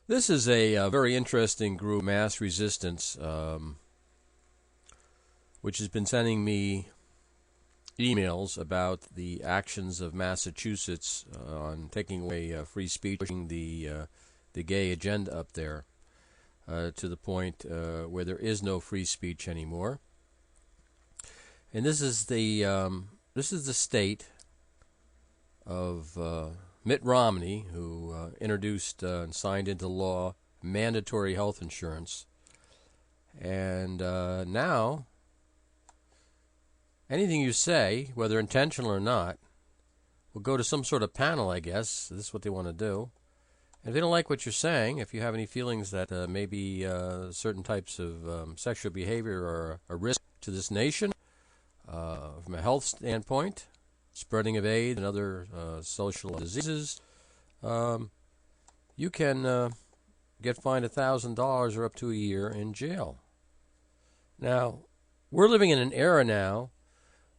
This is a very interesting group, Mass Resistance, which has been sending me emails about the actions of Massachusetts on taking away free speech, pushing the gay agenda up there to the point where there is no free speech anymore. And this is the state of Mitt Romney, who introduced and signed into law mandatory health insurance. And now, anything you say, whether intentional or not, will go to some sort of panel, I guess. This is what they want to do. And if they don't like what you're saying, if you have any feelings that maybe certain types of sexual behavior are a risk to this nation, from a health standpoint, spreading of AIDS and other social diseases, you can get fined $1,000 or up to a year in jail. Now, we're living in an era now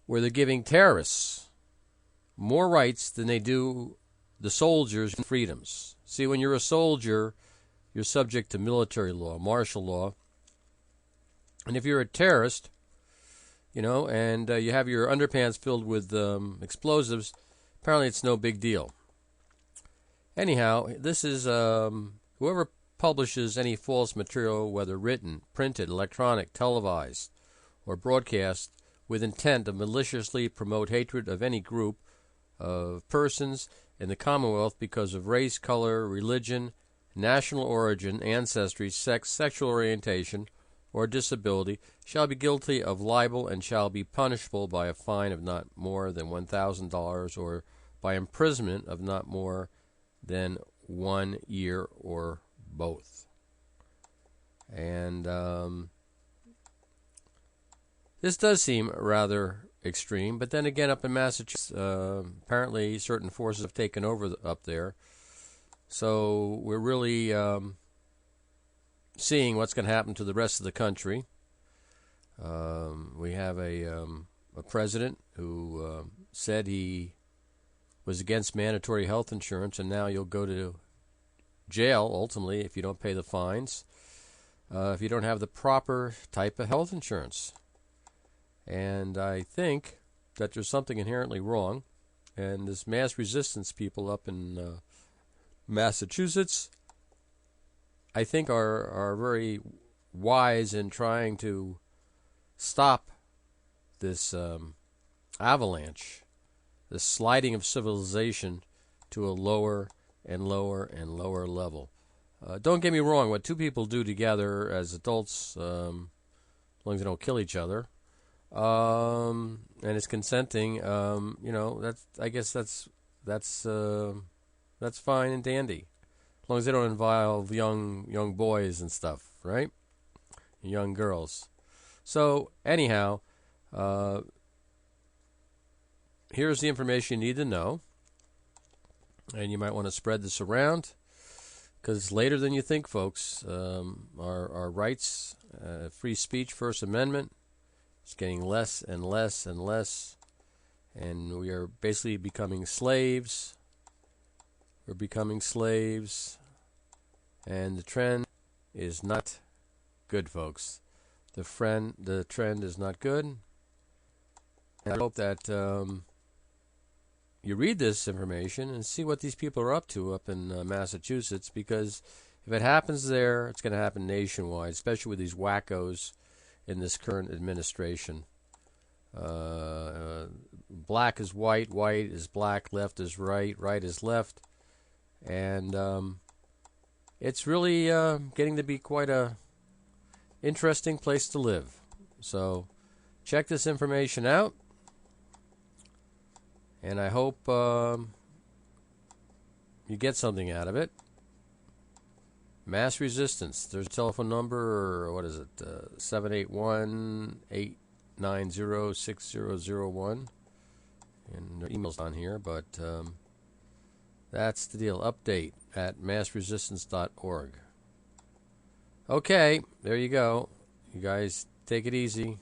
where they're giving terrorists more rights than they do the soldiers' freedoms. See, when you're a soldier, you're subject to military law, martial law. And if you're a terrorist, and you have your underpants filled with explosives, apparently it's no big deal. Anyhow, this is whoever publishes any false material, whether written, printed, electronic, televised, or broadcast, with intent to maliciously promote hatred of any group of persons in the Commonwealth because of race, color, religion, national origin, ancestry, sex, sexual orientation, or disability, shall be guilty of libel and shall be punishable by a fine of not more than $1,000 or by imprisonment of not more than 1 year or both. And this does seem rather extreme, but then again, up in Massachusetts, apparently certain forces have taken over up there. So we're really seeing what's going to happen to the rest of the country. We have a president who said he was against mandatory health insurance, and now you'll go to jail, ultimately, if you don't pay the fines, if you don't have the proper type of health insurance. And I think that there's something inherently wrong, and this mass resistance people up in Massachusetts, I think are very wise in trying to stop this avalanche, this sliding of civilization to a lower and lower and lower level. Don't get me wrong, what two people do together as adults, as long as they don't kill each other, and it's consenting, I guess that's fine and dandy, as long as they don't involve young boys and stuff, right? Young girls. So anyhow, here's the information you need to know, and you might want to spread this around, because it's later than you think, folks. Our rights, free speech, First Amendment, is getting less and less and less, and we are basically becoming slaves. We're becoming slaves, and the trend is not good, folks. The trend is not good. And I hope that you read this information and see what these people are up to up in Massachusetts, because if it happens there, it's going to happen nationwide, especially with these wackos in this current administration. Black is white, white is black, left is right, right is left. And it's really getting to be quite a interesting place to live. So check this information out, and I hope you get something out of it. Mass Resistance. There's a telephone number, or what is it? 781-890-6001. And their email's on here, but that's the deal. Update at massresistance.org. Okay, there you go. You guys take it easy.